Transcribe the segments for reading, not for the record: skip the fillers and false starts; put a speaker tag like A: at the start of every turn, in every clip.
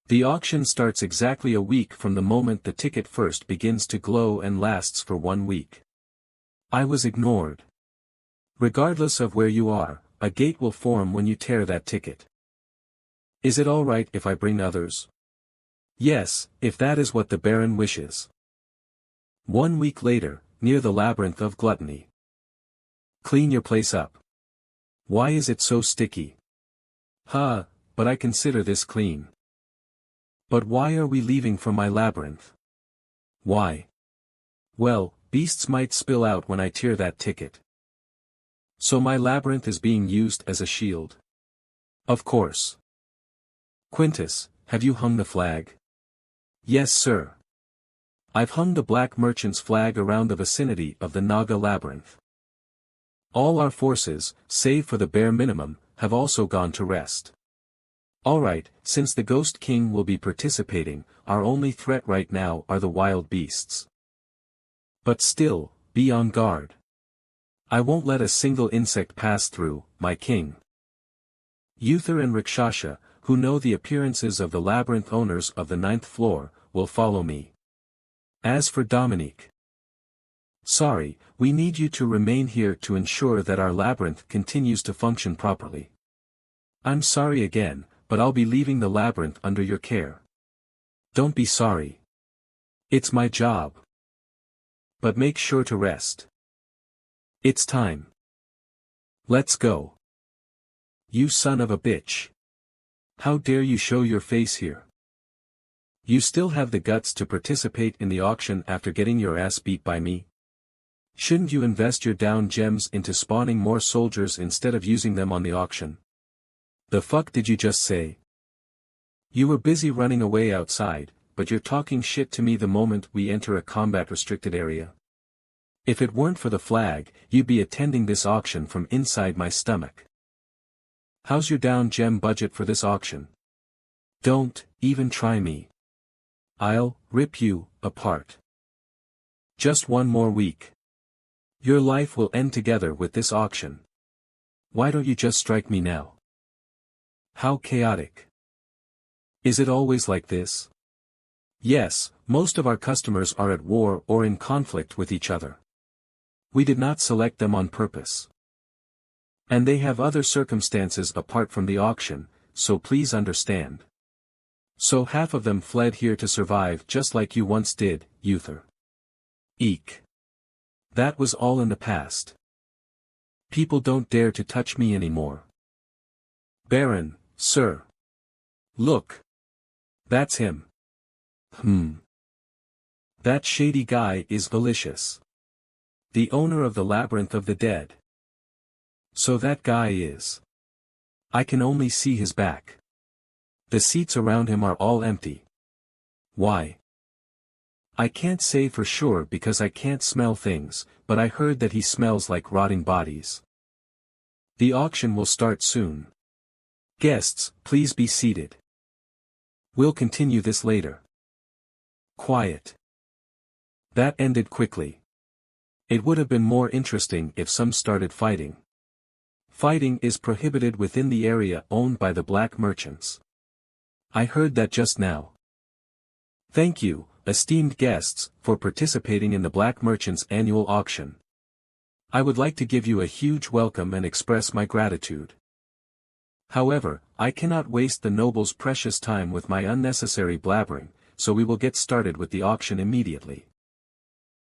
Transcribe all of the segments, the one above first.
A: The auction starts exactly a week from the moment the ticket first begins to glow and lasts for 1 week. I was ignored. Regardless of where you are, a gate will form when you tear that ticket. Is it alright if I bring others? Yes, if that is what the Baron wishes. 1 week later, near the labyrinth of gluttony. Clean your place up. Why is it so sticky? But I consider this clean. But why are we leaving from my labyrinth? Why? Well, beasts might spill out when I tear that ticket. So my labyrinth is being used as a shield. Of course. Quintus, have you hung the flag? Yes, sir. I've hung the black merchant's flag around the vicinity of the Naga labyrinth. All our forces, save for the bare minimum, have also gone to rest. Alright, since the Ghost King will be participating, our only threat right now are the wild beasts. But still, be on guard. I won't let a single insect pass through, my king. Uther and Rakshasha, who know the appearances of the labyrinth owners of the 9th floor, will follow me. As for Dominique. Sorry, we need you to remain here to ensure that our labyrinth continues to function properly. I'm sorry again, but I'll be leaving the labyrinth under your care. Don't be sorry. It's my job. But make sure to rest. It's time. Let's go. You son of a bitch. How dare you show your face here? You still have the guts to participate in the auction after getting your ass beat by me? Shouldn't you invest your down gems into spawning more soldiers instead of using them on the auction? The fuck did you just say? You were busy running away outside, but you're talking shit to me the moment we enter a combat-restricted area. If it weren't for the flag, you'd be attending this auction from inside my stomach. How's your down gem budget for this auction? Don't even try me. I'll rip you apart. Just 1 more week. Your life will end together with this auction. Why don't you just strike me now? How chaotic. Is it always like this? Yes, most of our customers are at war or in conflict with each other. We did not select them on purpose. And they have other circumstances apart from the auction, so please understand. So half of them fled here to survive just like you once did, Uther. Eek. That was all in the past. People don't dare to touch me anymore. Baron, sir. Look. That's him. That shady guy is malicious. The owner of the Labyrinth of the Dead. So that guy is. I can only see his back. The seats around him are all empty. Why? I can't say for sure because I can't smell things, but I heard that he smells like rotting bodies. The auction will start soon. Guests, please be seated. We'll continue this later. Quiet. That ended quickly. It would have been more interesting if some started fighting. Fighting is prohibited within the area owned by the black merchants. I heard that just now. Thank you, esteemed guests, for participating in the black merchants' annual auction. I would like to give you a huge welcome and express my gratitude. However, I cannot waste the noble's precious time with my unnecessary blabbering, so we will get started with the auction immediately.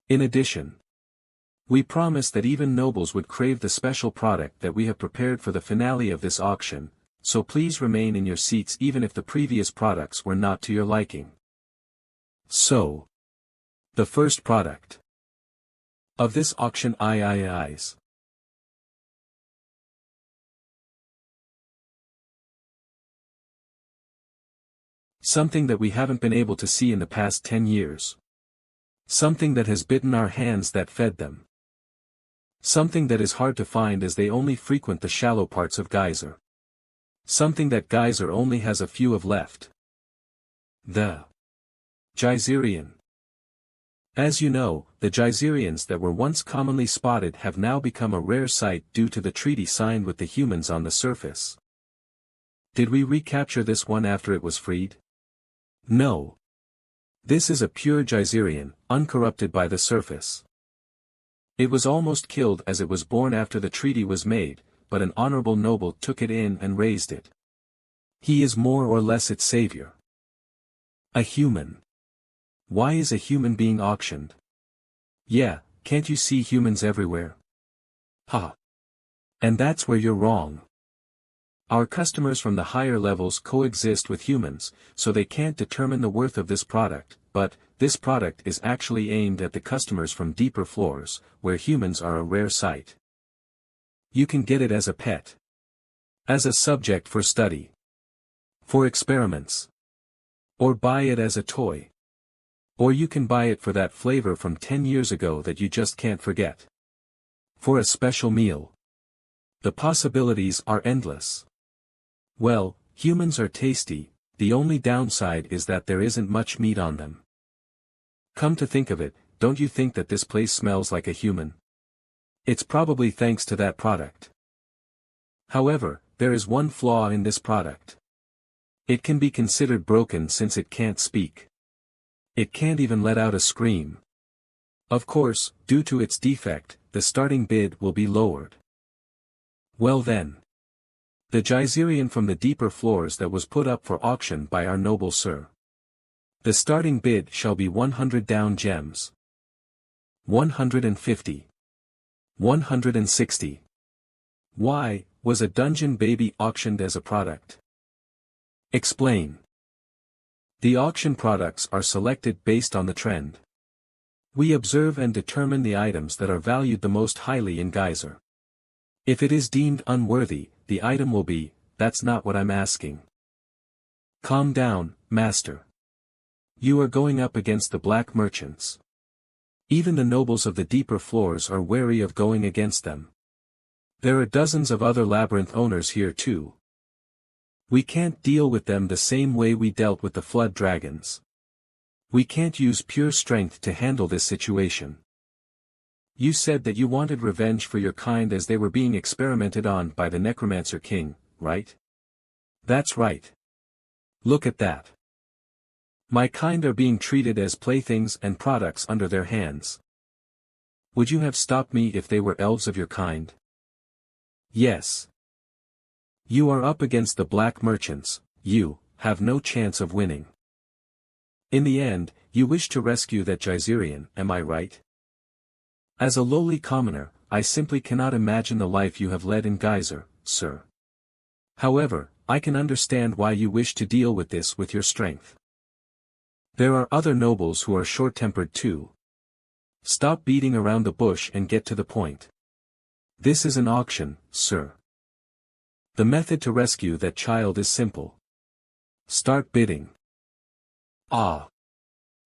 A: In addition, we promise that even nobles would crave the special product that we have prepared for the finale of this auction, so please remain in your seats even if the previous products were not to your liking. So, the first product of this auction is something that we haven't been able to see in the past 10 years. Something that has bitten our hands that fed them. Something that is hard to find as they only frequent the shallow parts of Geyser. Something that Geyser only has a few of left. The Geyserian. As you know, the Geyserians that were once commonly spotted have now become a rare sight due to the treaty signed with the humans on the surface. Did we recapture this one after it was freed? No. This is a pure Geyserian, uncorrupted by the surface. It was almost killed as it was born after the treaty was made, but an honorable noble took it in and raised it. He is more or less its savior. A human. Why is a human being auctioned? Yeah, can't you see humans everywhere? Ha. And that's where you're wrong. Our customers from the higher levels coexist with humans, so they can't determine the worth of this product, but this product is actually aimed at the customers from deeper floors, where humans are a rare sight. You can get it as a pet. As a subject for study. For experiments. Or buy it as a toy. Or you can buy it for that flavor from 10 years ago that you just can't forget. For a special meal. The possibilities are endless. Well, humans are tasty, the only downside is that there isn't much meat on them. Come to think of it, don't you think that this place smells like a human? It's probably thanks to that product. However, there is one flaw in this product. It can be considered broken since it can't speak. It can't even let out a scream. Of course, due to its defect, the starting bid will be lowered. Well then. The Geyserian from the deeper floors that was put up for auction by our noble sir. The starting bid shall be 100 down gems. 150. 160. Why, was a dungeon baby auctioned as a product? Explain. The auction products are selected based on the trend. We observe and determine the items that are valued the most highly in Geyser. If it is deemed unworthy, the item will be, that's not what I'm asking. Calm down, master. You are going up against the black merchants. Even the nobles of the deeper floors are wary of going against them. There are dozens of other labyrinth owners here too. We can't deal with them the same way we dealt with the flood dragons. We can't use pure strength to handle this situation. You said that you wanted revenge for your kind as they were being experimented on by the Necromancer King, right? That's right. Look at that. My kind are being treated as playthings and products under their hands. Would you have stopped me if they were elves of your kind? Yes. You are up against the black merchants, you have no chance of winning. In the end, you wish to rescue that Geyserian, am I right? As a lowly commoner, I simply cannot imagine the life you have led in Geyser, sir. However, I can understand why you wish to deal with this with your strength. There are other nobles who are short-tempered too. Stop beating around the bush and get to the point. This is an auction, sir. The method to rescue that child is simple. Start bidding.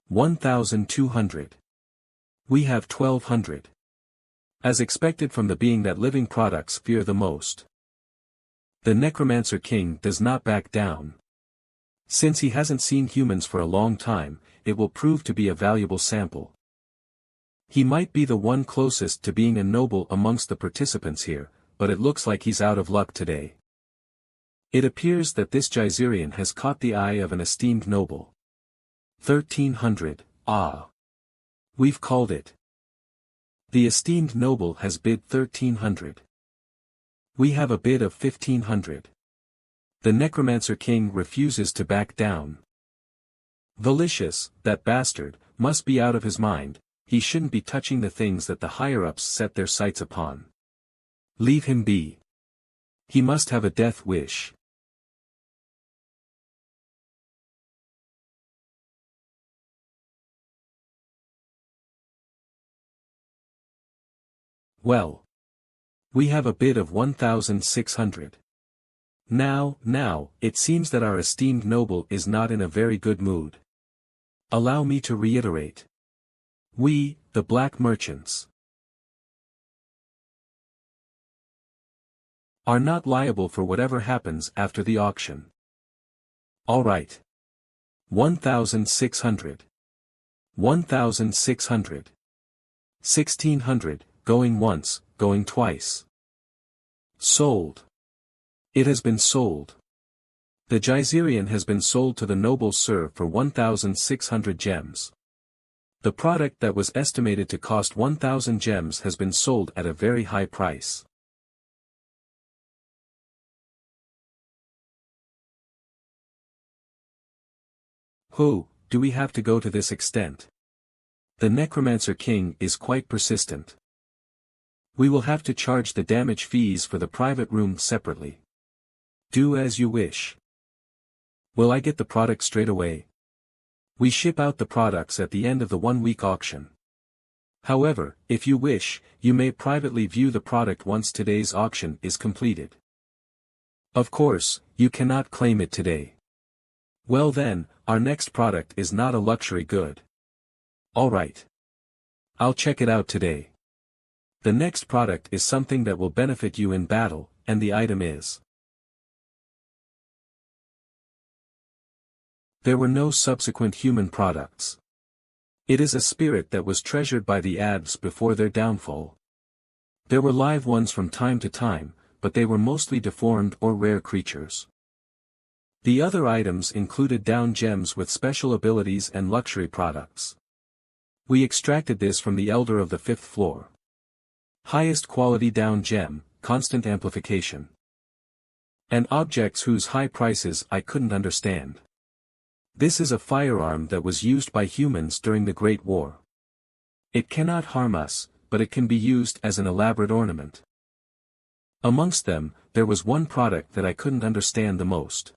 A: 1,200. We have 1,200. As expected from the being that living products fear the most. The Necromancer King does not back down. Since he hasn't seen humans for a long time, it will prove to be a valuable sample. He might be the one closest to being a noble amongst the participants here, but it looks like he's out of luck today. It appears that this Geyserian has caught the eye of an esteemed noble. 1,300, We've called it. The esteemed noble has bid 1,300. We have a bid of 1,500. The Necromancer King refuses to back down. Valicious, that bastard, must be out of his mind, he shouldn't be touching the things that the higher-ups set their sights upon. Leave him be. He must have a death wish. Well. We have a bid of 1,600. Now, it seems that our esteemed noble is not in a very good mood. Allow me to reiterate. We, the black merchants, are not liable for whatever happens after the auction. All right. 1,600. 1,600. 1,600, going once, going twice. Sold. It has been sold. The Geyserian has been sold to the noble sir for 1,600 gems. The product that was estimated to cost 1,000 gems has been sold at a very high price. Who, do we have to go to this extent? The Necromancer King is quite persistent. We will have to charge the damage fees for the private room separately. Do as you wish. Will I get the product straight away? We ship out the products at the end of the 1-week auction. However, if you wish, you may privately view the product once today's auction is completed. Of course, you cannot claim it today. Well then, our next product is not a luxury good. Alright. I'll check it out today. The next product is something that will benefit you in battle, and the item is. There were no subsequent human products. It is a spirit that was treasured by the Abs before their downfall. There were live ones from time to time, but they were mostly deformed or rare creatures. The other items included down gems with special abilities and luxury products. We extracted this from the Elder of the 5th floor. Highest quality down gem, constant amplification. And objects whose high prices I couldn't understand. This is a firearm that was used by humans during the Great War. It cannot harm us, but it can be used as an elaborate ornament. Amongst them, there was one product that I couldn't understand the most.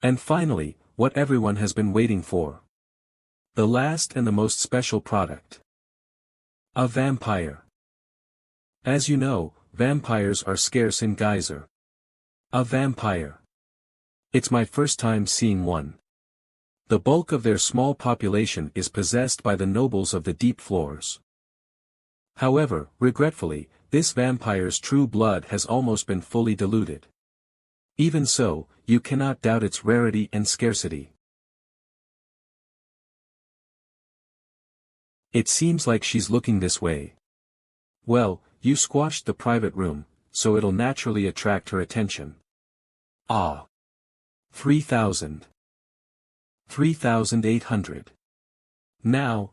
A: And finally, what everyone has been waiting for. The last and the most special product. A vampire. As you know, vampires are scarce in Geyser. A vampire. It's my first time seeing one. The bulk of their small population is possessed by the nobles of the deep floors. However, regretfully, this vampire's true blood has almost been fully diluted. Even so, you cannot doubt its rarity and scarcity. It seems like she's looking this way. Well, you squashed the private room, so it'll naturally attract her attention. Ah. 3,000. 3,800. Now,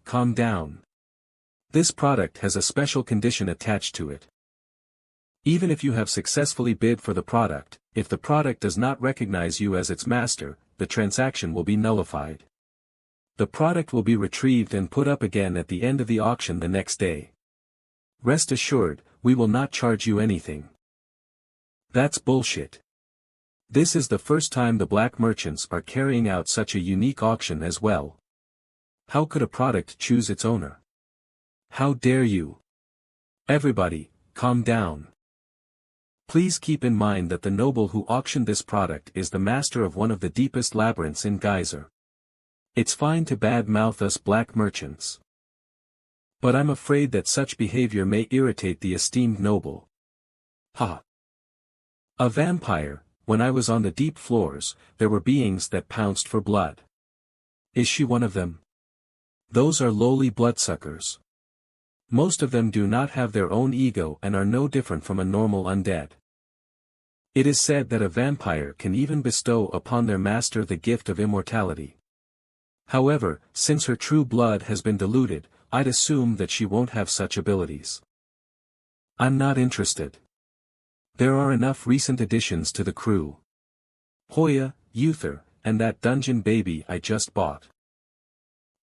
A: calm down. This product has a special condition attached to it. Even if you have successfully bid for the product, if the product does not recognize you as its master, the transaction will be nullified. The product will be retrieved and put up again at the end of the auction the next day. Rest assured, we will not charge you anything. That's bullshit. This is the first time the black merchants are carrying out such a unique auction as well. How could a product choose its owner? How dare you? Everybody, calm down. Please keep in mind that the noble who auctioned this product is the master of one of the deepest labyrinths in Geyser. It's fine to bad-mouth us black merchants. But I'm afraid that such behavior may irritate the esteemed noble. Ha! A vampire. When I was on the deep floors, there were beings that pounced for blood. Is she one of them? Those are lowly bloodsuckers. Most of them do not have their own ego and are no different from a normal undead. It is said that a vampire can even bestow upon their master the gift of immortality. However, since her true blood has been diluted, I'd assume that she won't have such abilities. I'm not interested. There are enough recent additions to the crew. Hoya, Uther, and that dungeon baby I just bought.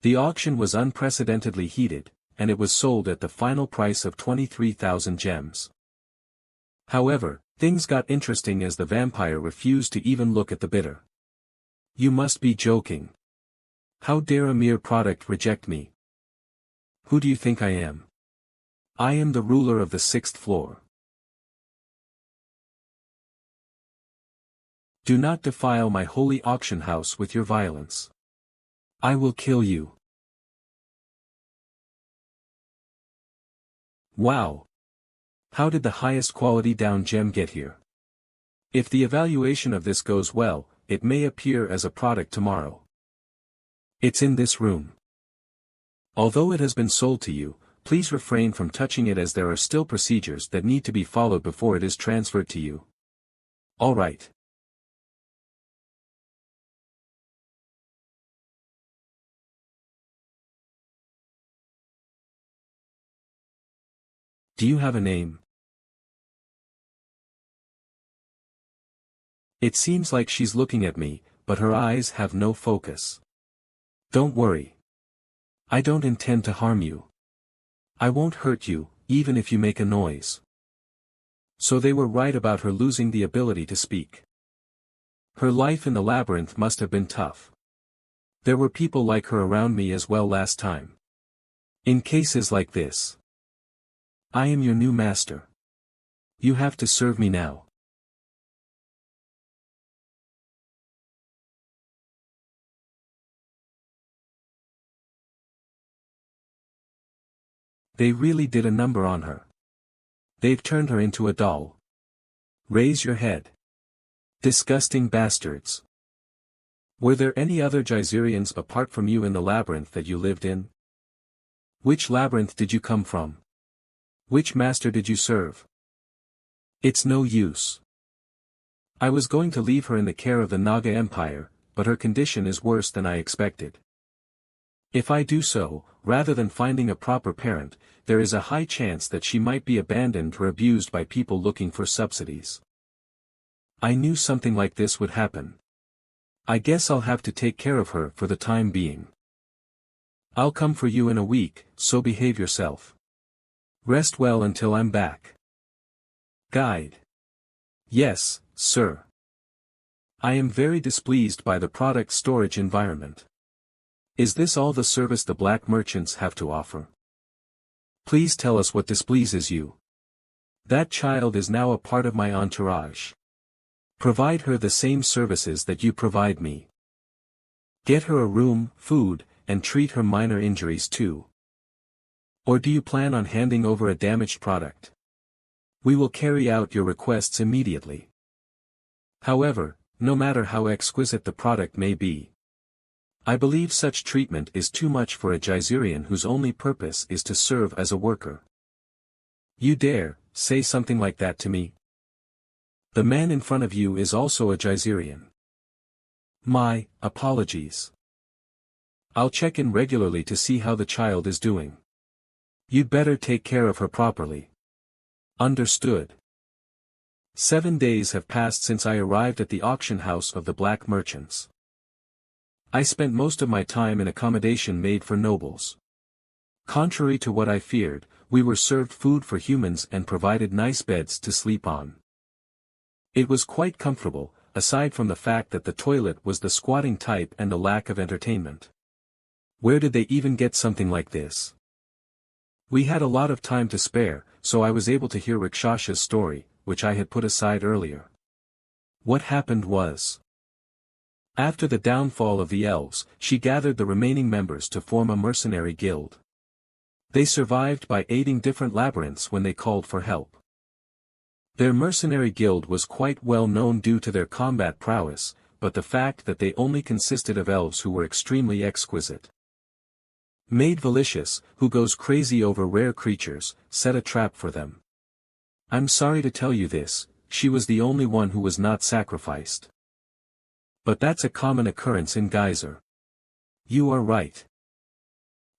A: The auction was unprecedentedly heated, and it was sold at the final price of 23,000 gems. However, things got interesting as the vampire refused to even look at the bidder. You must be joking. How dare a mere product reject me? Who do you think I am? I am the ruler of the 6th floor. Do not defile my holy auction house with your violence. I will kill you. Wow! How did the highest quality down gem get here? If the evaluation of this goes well, it may appear as a product tomorrow. It's in this room. Although it has been sold to you, please refrain from touching it as there are still procedures that need to be followed before it is transferred to you. Alright. Do you have a name? It seems like she's looking at me, but her eyes have no focus. Don't worry. I don't intend to harm you. I won't hurt you, even if you make a noise. So they were right about her losing the ability to speak. Her life in the labyrinth must have been tough. There were people like her around me as well last time. In cases like this. I am your new master. You have to serve me now. They really did a number on her. They've turned her into a doll. Raise your head. Disgusting bastards. Were there any other Geyserians apart from you in the labyrinth that you lived in? Which labyrinth did you come from? Which master did you serve? It's no use. I was going to leave her in the care of the Naga Empire, but her condition is worse than I expected. If I do so, rather than finding a proper parent, there is a high chance that she might be abandoned or abused by people looking for subsidies. I knew something like this would happen. I guess I'll have to take care of her for the time being. I'll come for you in a week, so behave yourself. Rest well until I'm back. Guide. Yes, sir. I am very displeased by the product storage environment. Is this all the service the black merchants have to offer? Please tell us what displeases you. That child is now a part of my entourage. Provide her the same services that you provide me. Get her a room, food, and treat her minor injuries too. Or do you plan on handing over a damaged product? We will carry out your requests immediately. However, no matter how exquisite the product may be, I believe such treatment is too much for a Geyserian whose only purpose is to serve as a worker. You dare say something like that to me? The man in front of you is also a Geyserian. My apologies. I'll check in regularly to see how the child is doing. You'd better take care of her properly. Understood. 7 days have passed since I arrived at the auction house of the black merchants. I spent most of my time in accommodation made for nobles. Contrary to what I feared, we were served food for humans and provided nice beds to sleep on. It was quite comfortable, aside from the fact that the toilet was the squatting type and the lack of entertainment. Where did they even get something like this? We had a lot of time to spare, so I was able to hear Rakshasha's story, which I had put aside earlier. What happened was, after the downfall of the elves, she gathered the remaining members to form a mercenary guild. They survived by aiding different labyrinths when they called for help. Their mercenary guild was quite well known due to their combat prowess, but the fact that they only consisted of elves who were extremely exquisite. Maid Valicious, who goes crazy over rare creatures, set a trap for them. I'm sorry to tell you this, she was the only one who was not sacrificed. But that's a common occurrence in Geyser. You are right.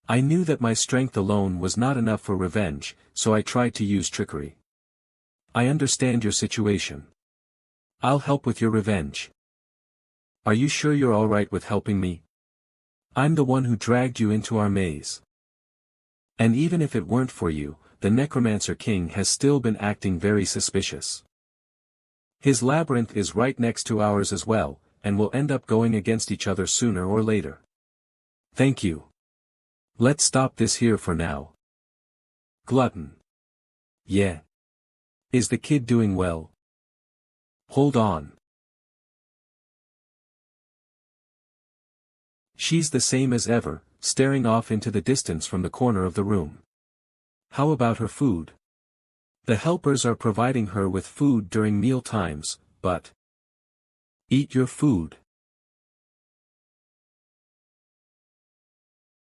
A: I knew that my strength alone was not enough for revenge, so I tried to use trickery. I understand your situation. I'll help with your revenge. Are you sure you're alright with helping me? I'm the one who dragged you into our maze. And even if it weren't for you, the Necromancer King has still been acting very suspicious. His labyrinth is right next to ours as well, and we'll end up going against each other sooner or later. Thank you. Let's stop this here for now. Glutton. Yeah. Is the kid doing well? Hold on. She's the same as ever, staring off into the distance from the corner of the room. How about her food? The helpers are providing her with food during meal times, but eat your food.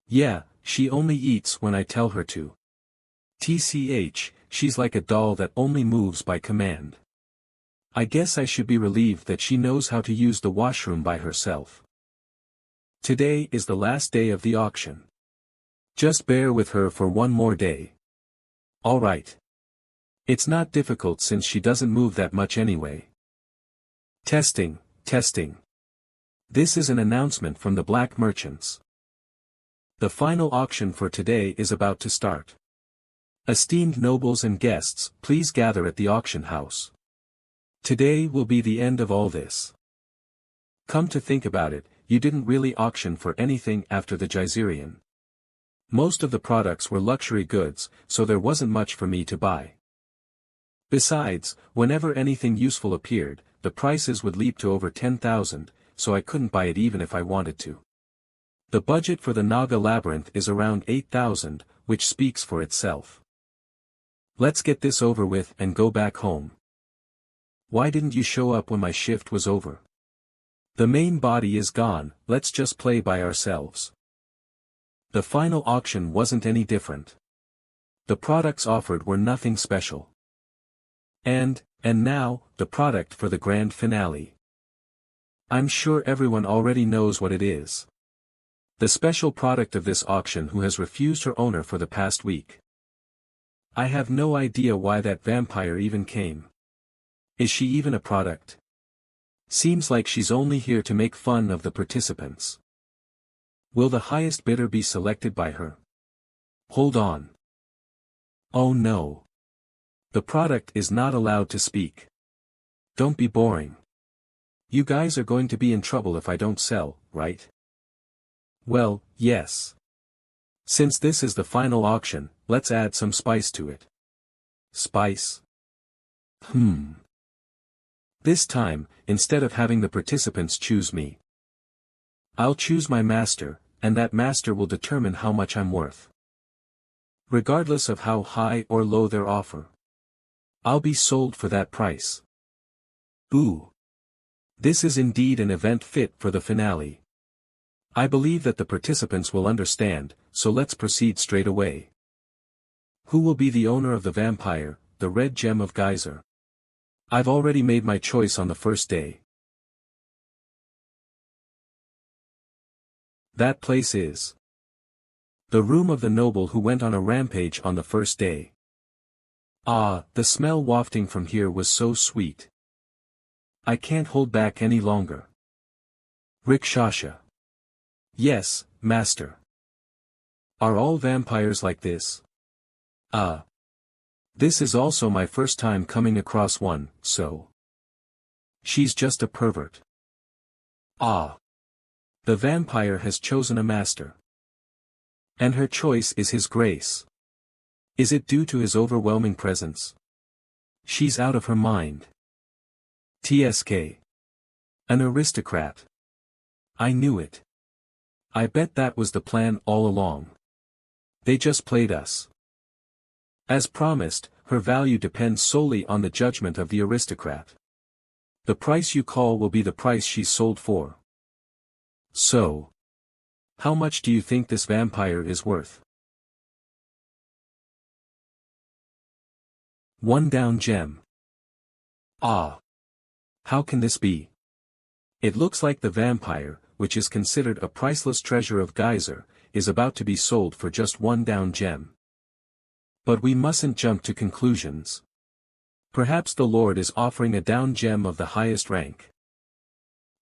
A: Yeah, she only eats when I tell her to. TCH, she's like a doll that only moves by command. I guess I should be relieved that she knows how to use the washroom by herself. Today is the last day of the auction. Just bear with her for one more day. Alright. It's not difficult since she doesn't move that much anyway. Testing, testing. This is an announcement from the black merchants. The final auction for today is about to start. Esteemed nobles and guests, please gather at the auction house. Today will be the end of all this. Come to think about it, you didn't really auction for anything after the Geyserian. Most of the products were luxury goods, so there wasn't much for me to buy. Besides, whenever anything useful appeared, the prices would leap to over 10,000, so I couldn't buy it even if I wanted to. The budget for the Naga Labyrinth is around 8,000, which speaks for itself. Let's get this over with and go back home. Why didn't you show up when my shift was over? The main body is gone, let's just play by ourselves. The final auction wasn't any different. The products offered were nothing special. And now, the product for the grand finale. I'm sure everyone already knows what it is. The special product of this auction who has refused her owner for the past week. I have no idea why that vampire even came. Is she even a product? Seems like she's only here to make fun of the participants. Will the highest bidder be selected by her? Hold on. Oh no. The product is not allowed to speak. Don't be boring. You guys are going to be in trouble if I don't sell, right? Well, yes. Since this is the final auction, let's add some spice to it. Spice? This time, instead of having the participants choose me, I'll choose my master, and that master will determine how much I'm worth. Regardless of how high or low their offer. I'll be sold for that price. Ooh. This is indeed an event fit for the finale. I believe that the participants will understand, so let's proceed straight away. Who will be the owner of the vampire, the red gem of Geyser? I've already made my choice on the first day. That place is the room of the noble who went on a rampage on the first day. Ah, the smell wafting from here was so sweet. I can't hold back any longer. Rikshasha. Yes, master. Are all vampires like this? This is also my first time coming across one, so. She's just a pervert. Ah. The vampire has chosen a master. And her choice is his grace. Is it due to his overwhelming presence? She's out of her mind. TSK. An aristocrat. I knew it. I bet that was the plan all along. They just played us. As promised, her value depends solely on the judgment of the aristocrat. The price you call will be the price she's sold for. So. How much do you think this vampire is worth? 1 down gem. Ah. How can this be? It looks like the vampire, which is considered a priceless treasure of Geyser, is about to be sold for just 1 down gem. But we mustn't jump to conclusions. Perhaps the Lord is offering a down gem of the highest rank.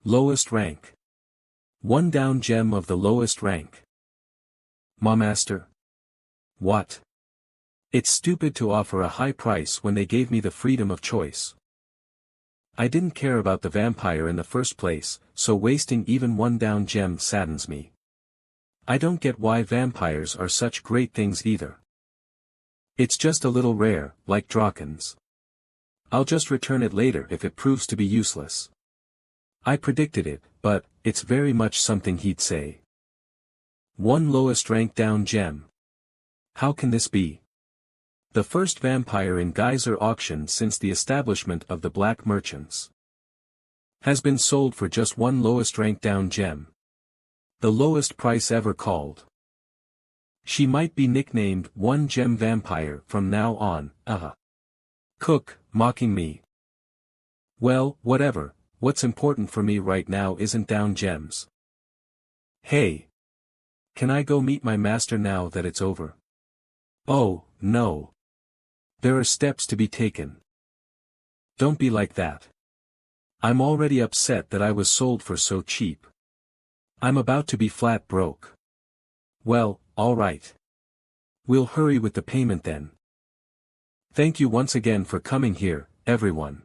A: Lowest rank. 1 down gem of the lowest rank. Ma master. What? It's stupid to offer a high price when they gave me the freedom of choice. I didn't care about the vampire in the first place, so wasting even 1 down gem saddens me. I don't get why vampires are such great things either. It's just a little rare, like Drakens. I'll just return it later if it proves to be useless. I predicted it, but it's very much something he'd say. 1 lowest rank down gem. How can this be? The first vampire in Geyser auction since the establishment of the black merchants. Has been sold for just 1 lowest rank down gem. The lowest price ever called. She might be nicknamed 1 gem vampire from now on, Cook, mocking me. Well, whatever, what's important for me right now isn't down gems. Hey! Can I go meet my master now that it's over? Oh, no. There are steps to be taken. Don't be like that. I'm already upset that I was sold for so cheap. I'm about to be flat broke. Well, all right. We'll hurry with the payment then. Thank you once again for coming here, everyone.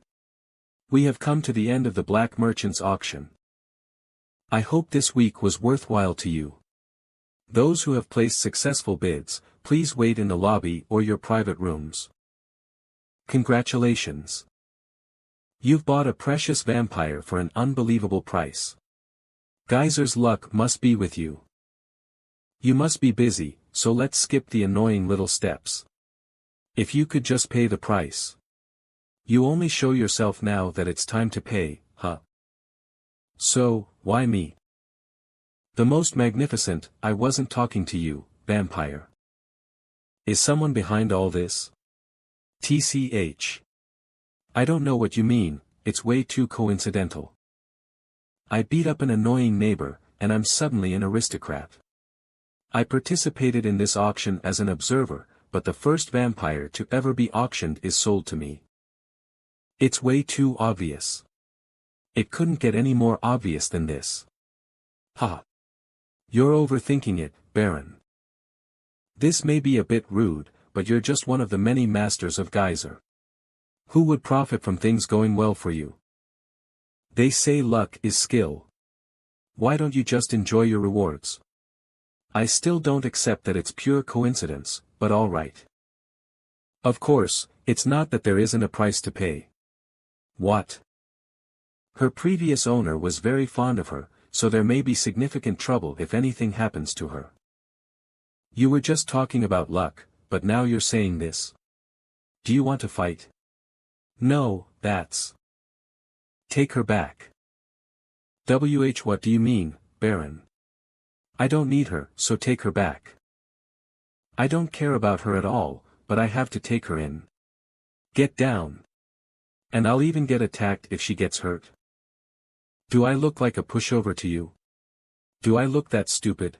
A: We have come to the end of the Black Merchant's auction. I hope this week was worthwhile to you. Those who have placed successful bids, please wait in the lobby or your private rooms. Congratulations. You've bought a precious vampire for an unbelievable price. Geyser's luck must be with you. You must be busy, so let's skip the annoying little steps. If you could just pay the price. You only show yourself now that it's time to pay, huh? So, why me? The most magnificent, I wasn't talking to you, vampire. Is someone behind all this? TCH. I don't know what you mean, it's way too coincidental. I beat up an annoying neighbor, and I'm suddenly an aristocrat. I participated in this auction as an observer, but the first vampire to ever be auctioned is sold to me. It's way too obvious. It couldn't get any more obvious than this. Ha! You're overthinking it, Baron. This may be a bit rude, but you're just one of the many masters of Geyser. Who would profit from things going well for you? They say luck is skill. Why don't you just enjoy your rewards? I still don't accept that it's pure coincidence, but all right. Of course, it's not that there isn't a price to pay. What? Her previous owner was very fond of her, so there may be significant trouble if anything happens to her. You were just talking about luck, but now you're saying this. Do you want to fight? No, that's... Take her back. What do you mean, Baron? I don't need her, so take her back. I don't care about her at all, but I have to take her in. Get down. And I'll even get attacked if she gets hurt. Do I look like a pushover to you? Do I look that stupid?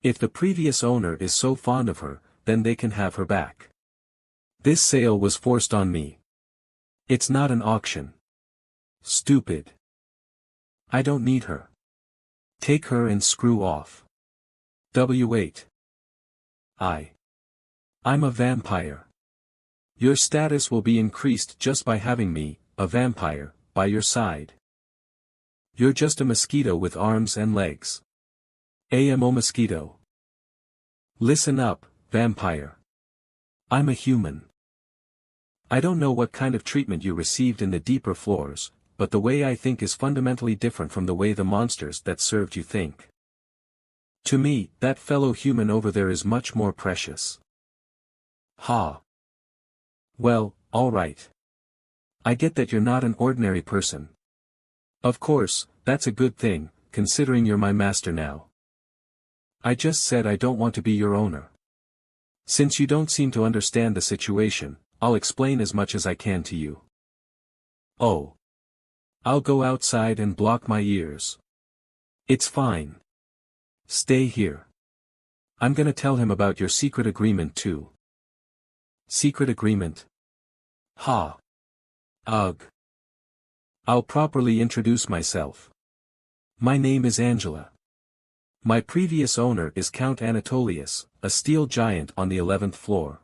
A: If the previous owner is so fond of her, then they can have her back. This sale was forced on me. It's not an auction. Stupid. I don't need her. Take her and screw off. W8. I'm a vampire. Your status will be increased just by having me, a vampire, by your side. You're just a mosquito with arms and legs. AMO mosquito. Listen up, vampire. I'm a human. I don't know what kind of treatment you received in the deeper floors, but the way I think is fundamentally different from the way the monsters that served you think. To me, that fellow human over there is much more precious. Ha. Well, all right. I get that you're not an ordinary person. Of course, that's a good thing, considering you're my master now. I just said I don't want to be your owner. Since you don't seem to understand the situation, I'll explain as much as I can to you. Oh. I'll go outside and block my ears. It's fine. Stay here. I'm gonna tell him about your secret agreement too. Secret agreement? Ha. Ugh. I'll properly introduce myself. My name is Angela. My previous owner is Count Anatolius, a steel giant on the 11th floor.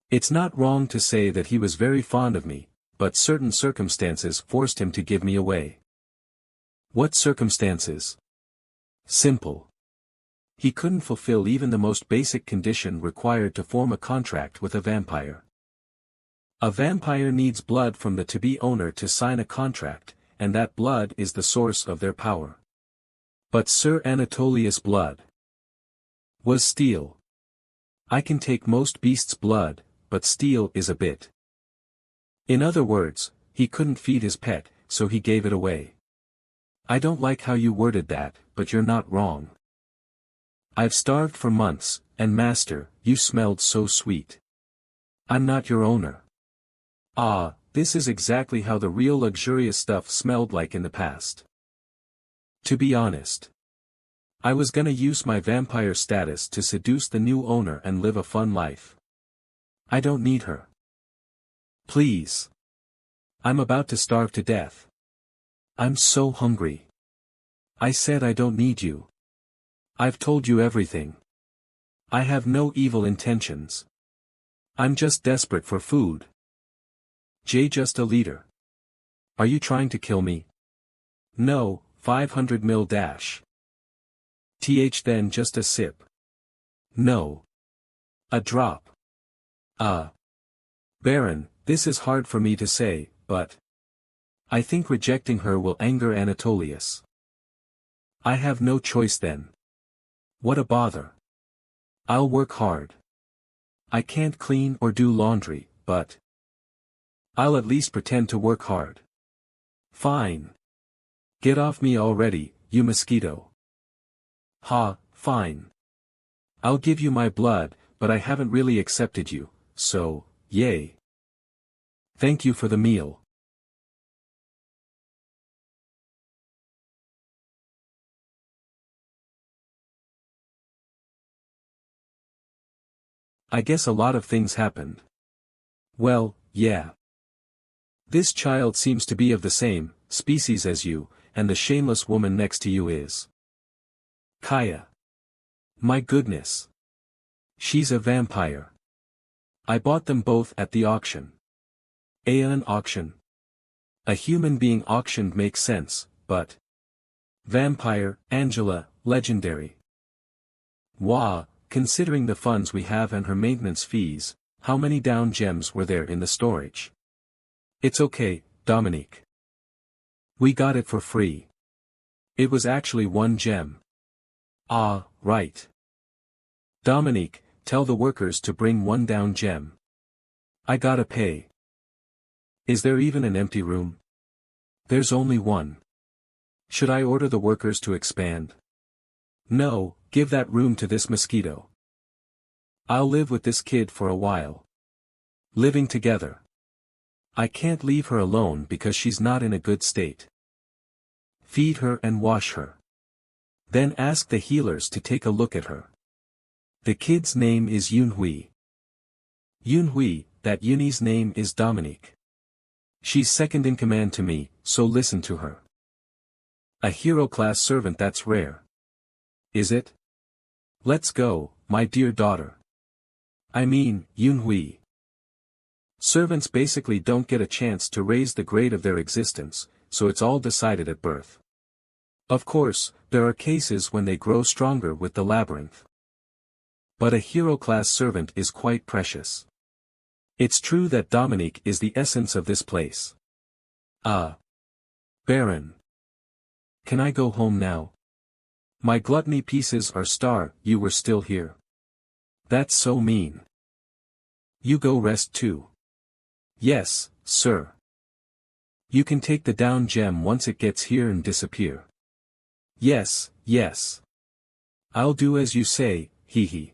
A: It's not wrong to say that he was very fond of me, but certain circumstances forced him to give me away. What circumstances? Simple. He couldn't fulfill even the most basic condition required to form a contract with a vampire. A vampire needs blood from the to-be owner to sign a contract, and that blood is the source of their power. But Sir Anatolius' blood was steel. I can take most beasts' blood, but steel is a bit. In other words, he couldn't feed his pet, so he gave it away. I don't like how you worded that, but you're not wrong. I've starved for months, and master, you smelled so sweet. I'm not your owner. Ah, this is exactly how the real luxurious stuff smelled like in the past. To be honest, I was gonna use my vampire status to seduce the new owner and live a fun life. I don't need her. Please. I'm about to starve to death. I'm so hungry. I said I don't need you. I've told you everything. I have no evil intentions. I'm just desperate for food. Just a leader. Are you trying to kill me? No, 500 mil dash. Then just a sip. No. A drop. Baron, this is hard for me to say, but I think rejecting her will anger Anatolius. I have no choice then. What a bother. I'll work hard. I can't clean or do laundry, but I'll at least pretend to work hard. Fine. Get off me already, you mosquito. Ha, fine. I'll give you my blood, but I haven't really accepted you, so, yay. Thank you for the meal. I guess a lot of things happened. Well, yeah. This child seems to be of the same species as you, and the shameless woman next to you is Kaya. My goodness. She's a vampire. I bought them both at the auction. An auction. A human being auctioned makes sense, but vampire, Angela, legendary. Wah, considering the funds we have and her maintenance fees, how many down gems were there in the storage? It's okay, Dominique. We got it for free. It was actually 1 gem. Ah, right. Dominique, tell the workers to bring 1 down gem. I gotta pay. Is there even an empty room? There's only 1. Should I order the workers to expand? No, give that room to this mosquito. I'll live with this kid for a while. Living together. I can't leave her alone because she's not in a good state. Feed her and wash her. Then ask the healers to take a look at her. The kid's name is Yunhui. Yunhui, that Yuni's name is Dominique. She's second in command to me, so listen to her. A hero-class servant, that's rare. Is it? Let's go, my dear daughter. I mean, Yunhui. Servants basically don't get a chance to raise the grade of their existence, so it's all decided at birth. Of course, there are cases when they grow stronger with the labyrinth. But a hero-class servant is quite precious. It's true that Dominique is the essence of this place. Baron. Can I go home now? My gluttony pieces are you were still here. That's so mean. You go rest too. Yes, sir. You can take the down gem once it gets here and disappear. Yes, yes. I'll do as you say, hee hee.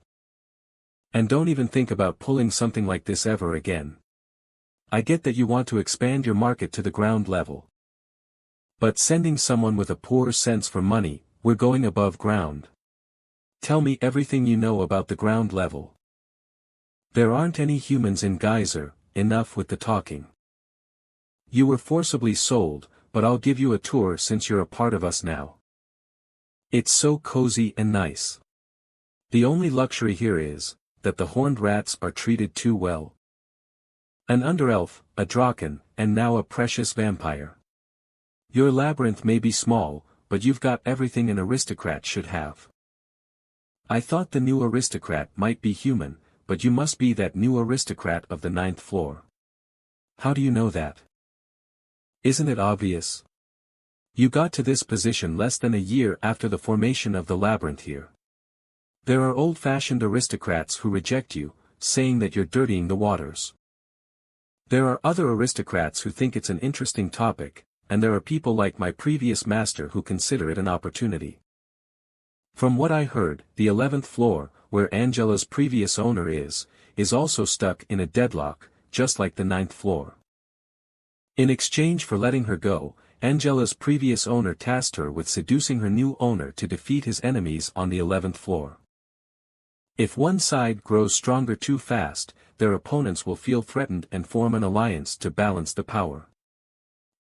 A: And don't even think about pulling something like this ever again. I get that you want to expand your market to the ground level. But sending someone with a poor sense for money, we're going above ground. Tell me everything you know about the ground level. There aren't any humans in Geyser, enough with the talking. You were forcibly sold, but I'll give you a tour since you're a part of us now. It's so cozy and nice. The only luxury here is that the horned rats are treated too well. An underelf, a draken, and now a precious vampire. Your labyrinth may be small, but you've got everything an aristocrat should have. I thought the new aristocrat might be human, but you must be that new aristocrat of the 9th floor. How do you know that? Isn't it obvious? You got to this position less than a year after the formation of the labyrinth here. There are old-fashioned aristocrats who reject you, saying that you're dirtying the waters. There are other aristocrats who think it's an interesting topic, and there are people like my previous master who consider it an opportunity. From what I heard, the 11th floor, where Angela's previous owner is also stuck in a deadlock, just like the 9th floor. In exchange for letting her go, Angela's previous owner tasked her with seducing her new owner to defeat his enemies on the 11th floor. If one side grows stronger too fast, their opponents will feel threatened and form an alliance to balance the power.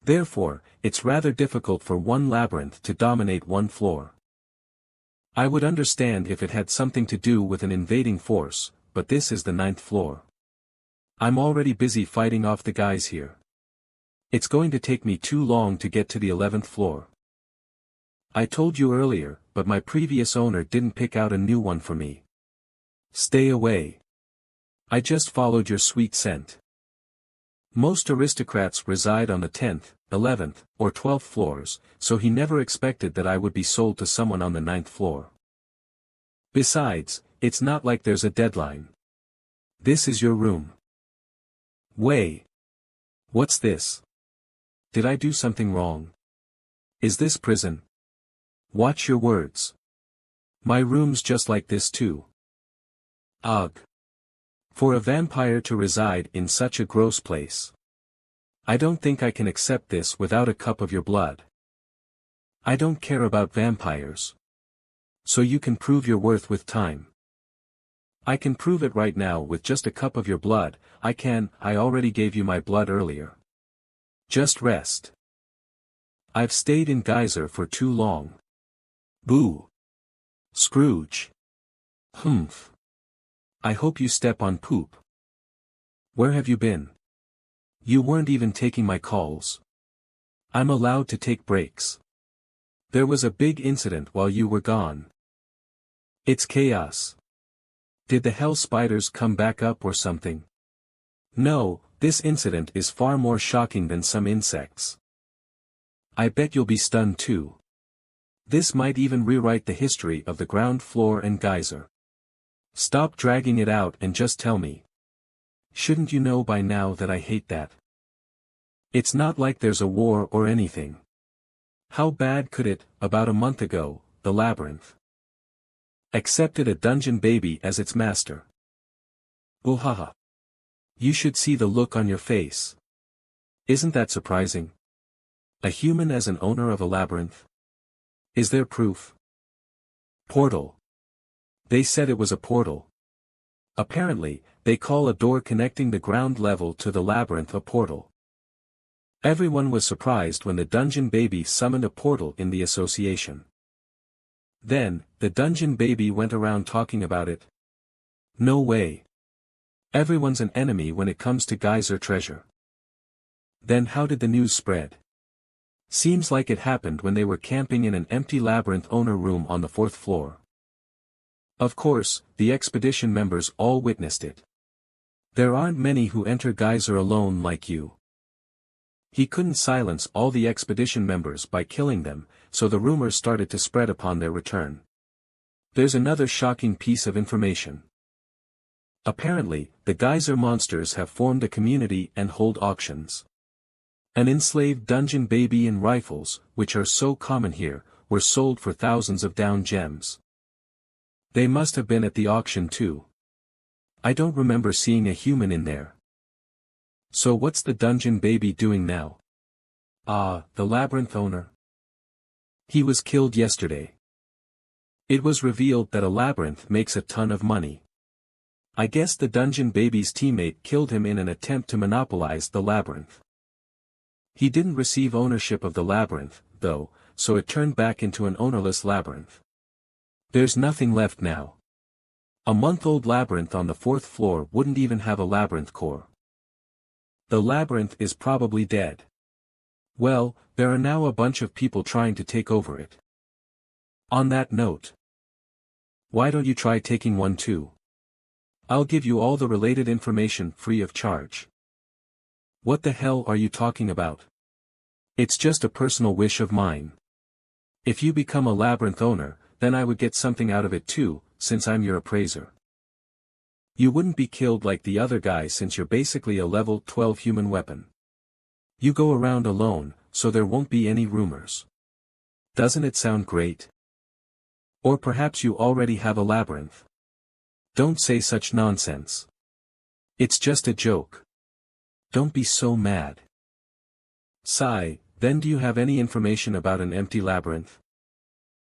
A: Therefore, it's rather difficult for one labyrinth to dominate one floor. I would understand if it had something to do with an invading force, but this is the 9th floor. I'm already busy fighting off the guys here. It's going to take me too long to get to the 11th floor. I told you earlier, but my previous owner didn't pick out a new one for me. Stay away. I just followed your sweet scent. Most aristocrats reside on the 10th, 11th, or 12th floors, so he never expected that I would be sold to someone on the 9th floor. Besides, it's not like there's a deadline. This is your room. Wei. What's this? Did I do something wrong? Is this prison? Watch your words. My room's just like this too. Ugh. For a vampire to reside in such a gross place. I don't think I can accept this without a cup of your blood. I don't care about vampires. So you can prove your worth with time. I can prove it right now with just a cup of your blood. I already gave you my blood earlier. Just rest. I've stayed in Geyser for too long. Boo. Scrooge. Humph. I hope you step on poop. Where have you been? You weren't even taking my calls. I'm allowed to take breaks. There was a big incident while you were gone. It's chaos. Did the hell spiders come back up or something? No, this incident is far more shocking than some insects. I bet you'll be stunned too. This might even rewrite the history of the ground floor and Geyser. Stop dragging it out and just tell me. Shouldn't you know by now that I hate that? It's not like there's a war or anything. How bad could it? About a month ago, the labyrinth accepted a dungeon baby as its master. Oohaha. You should see the look on your face. Isn't that surprising? A human as an owner of a labyrinth? Is there proof? Portal. They said it was a portal. Apparently, they call a door connecting the ground level to the labyrinth a portal. Everyone was surprised when the dungeon baby summoned a portal in the association. Then, the dungeon baby went around talking about it. No way. Everyone's an enemy when it comes to Geyser treasure. Then how did the news spread? Seems like it happened when they were camping in an empty labyrinth owner room on the 4th floor. Of course, the expedition members all witnessed it. There aren't many who enter Geyser alone like you. He couldn't silence all the expedition members by killing them, so the rumors started to spread upon their return. There's another shocking piece of information. Apparently, the Geyser monsters have formed a community and hold auctions. An enslaved dungeon baby and rifles, which are so common here, were sold for thousands of down gems. They must have been at the auction too. I don't remember seeing a human in there. So what's the dungeon baby doing now? The labyrinth owner. He was killed yesterday. It was revealed that a labyrinth makes a ton of money. I guess the dungeon baby's teammate killed him in an attempt to monopolize the labyrinth. He didn't receive ownership of the labyrinth, though, so it turned back into an ownerless labyrinth. There's nothing left now. A month-old labyrinth on the 4th floor wouldn't even have a labyrinth core. The labyrinth is probably dead. Well, there are now a bunch of people trying to take over it. On that note, why don't you try taking one too? I'll give you all the related information free of charge. What the hell are you talking about? It's just a personal wish of mine. If you become a labyrinth owner, then I would get something out of it too, since I'm your appraiser. You wouldn't be killed like the other guy since you're basically a level 12 human weapon. You go around alone, so there won't be any rumors. Doesn't it sound great? Or perhaps you already have a labyrinth. Don't say such nonsense. It's just a joke. Don't be so mad. Sigh, then do you have any information about an empty labyrinth?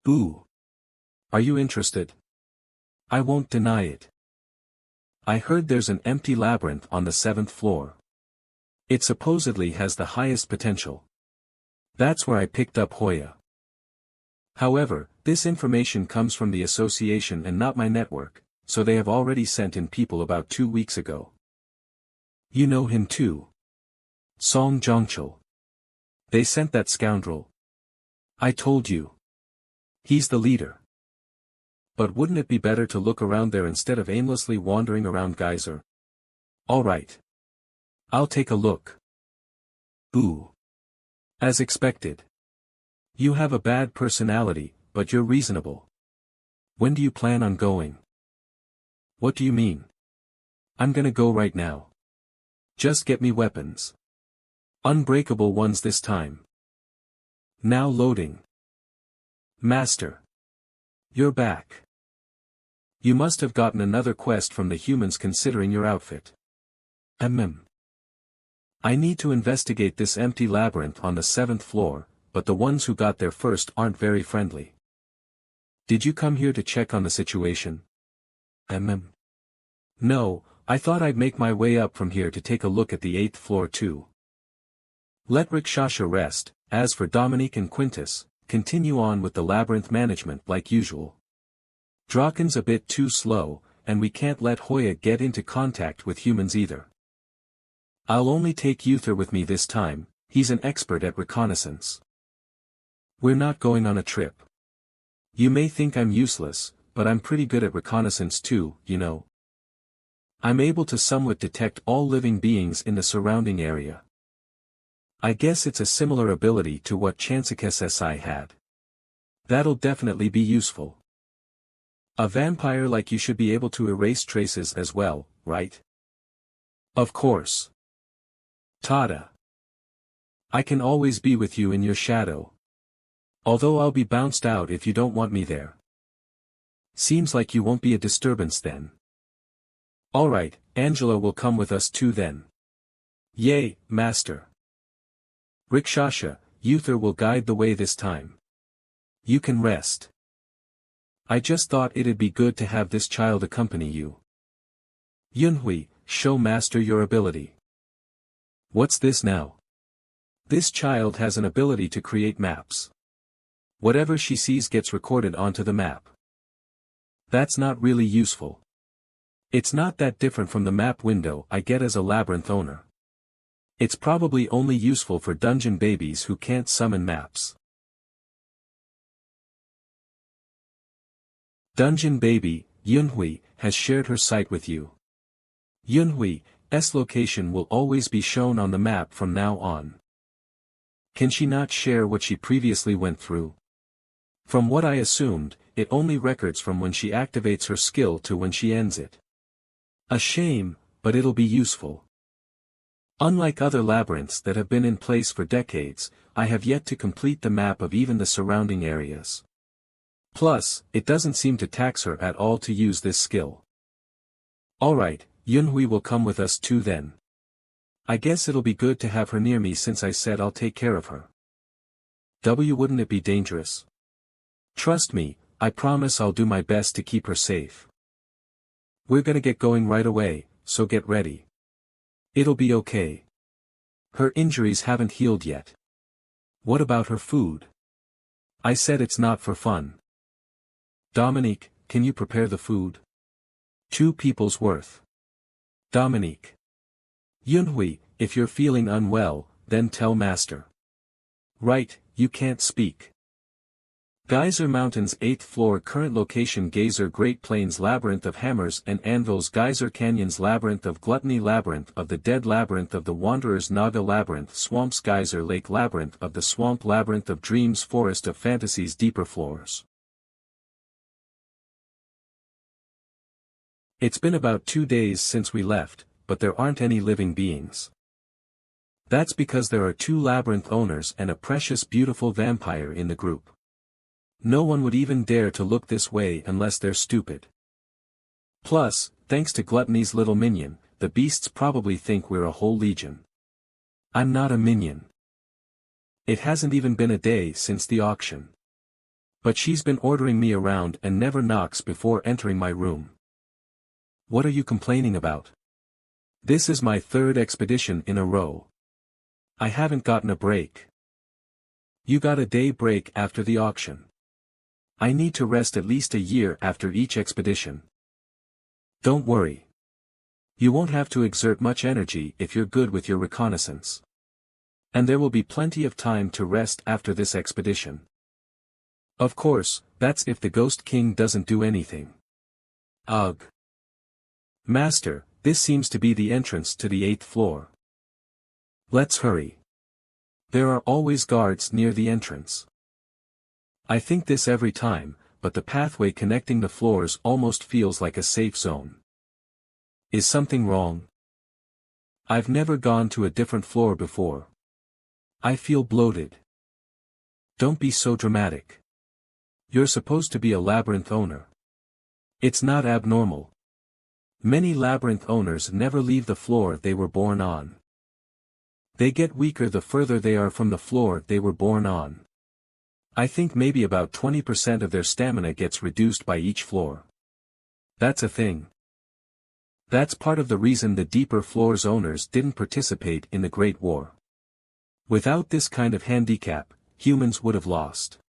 A: Ooh. Are you interested? I won't deny it. I heard there's an empty labyrinth on the 7th floor. It supposedly has the highest potential. That's where I picked up Hoya. However, this information comes from the association and not my network, so they have already sent in people about 2 weeks ago. You know him too. Song Jongchul. They sent that scoundrel. I told you. He's the leader. But wouldn't it be better to look around there instead of aimlessly wandering around Geyser? Alright. I'll take a look. Ooh. As expected. You have a bad personality, but you're reasonable. When do you plan on going? What do you mean? I'm gonna go right now. Just get me weapons. Unbreakable ones this time. Now loading. Master. You're back. You must have gotten another quest from the humans considering your outfit. I need to investigate this empty labyrinth on the 7th floor, but the ones who got there first aren't very friendly. Did you come here to check on the situation? No, I thought I'd make my way up from here to take a look at the 8th floor too. Let Rikshasha rest. As for Dominique and Quintus, continue on with the labyrinth management like usual. Draken's a bit too slow, and we can't let Hoya get into contact with humans either. I'll only take Uther with me this time, he's an expert at reconnaissance. We're not going on a trip. You may think I'm useless, but I'm pretty good at reconnaissance too, you know. I'm able to somewhat detect all living beings in the surrounding area. I guess it's a similar ability to what Chansikes SI had. That'll definitely be useful. A vampire like you should be able to erase traces as well, right? Of course. Tada. I can always be with you in your shadow. Although I'll be bounced out if you don't want me there. Seems like you won't be a disturbance then. Alright, Angela will come with us too then. Yay, Master. Rikshasha, Uther will guide the way this time. You can rest. I just thought it'd be good to have this child accompany you. Yunhui, show Master your ability. What's this now? This child has an ability to create maps. Whatever she sees gets recorded onto the map. That's not really useful. It's not that different from the map window I get as a labyrinth owner. It's probably only useful for dungeon babies who can't summon maps. Dungeon baby, Yunhui, has shared her site with you. Yunhui's location will always be shown on the map from now on. Can she not share what she previously went through? From what I assumed, it only records from when she activates her skill to when she ends it. A shame, but it'll be useful. Unlike other labyrinths that have been in place for decades, I have yet to complete the map of even the surrounding areas. Plus, it doesn't seem to tax her at all to use this skill. Alright, Yunhui will come with us too then. I guess it'll be good to have her near me since I said I'll take care of her. Wouldn't it be dangerous? Trust me, I promise I'll do my best to keep her safe. We're gonna get going right away, so get ready. It'll be okay. Her injuries haven't healed yet. What about her food? I said it's not for fun. Dominique, can you prepare the food? 2 people's worth. Dominique. Yunhui, if you're feeling unwell, then tell Master. Right, you can't speak. Geyser Mountain's 8th floor current location Geyser Great Plains Labyrinth of Hammers and Anvils Geyser Canyons Labyrinth of Gluttony Labyrinth of the Dead Labyrinth of the Wanderers Naga Labyrinth Swamps Geyser Lake Labyrinth of the Swamp Labyrinth of Dreams Forest of Fantasies Deeper Floors. It's been about 2 days since we left, but there aren't any living beings. That's because there are 2 labyrinth owners and a precious beautiful vampire in the group. No one would even dare to look this way unless they're stupid. Plus, thanks to Gluttony's little minion, the beasts probably think we're a whole legion. I'm not a minion. It hasn't even been a day since the auction. But she's been ordering me around and never knocks before entering my room. What are you complaining about? This is my third expedition in a row. I haven't gotten a break. You got a day break after the auction. I need to rest at least a year after each expedition. Don't worry. You won't have to exert much energy if you're good with your reconnaissance. And there will be plenty of time to rest after this expedition. Of course, that's if the Ghost King doesn't do anything. Ugh. Master, this seems to be the entrance to the 8th floor. Let's hurry. There are always guards near the entrance. I think this every time, but the pathway connecting the floors almost feels like a safe zone. Is something wrong? I've never gone to a different floor before. I feel bloated. Don't be so dramatic. You're supposed to be a labyrinth owner. It's not abnormal. Many labyrinth owners never leave the floor they were born on. They get weaker the further they are from the floor they were born on. I think maybe about 20% of their stamina gets reduced by each floor. That's a thing. That's part of the reason the deeper floors owners didn't participate in the Great War. Without this kind of handicap, humans would have lost.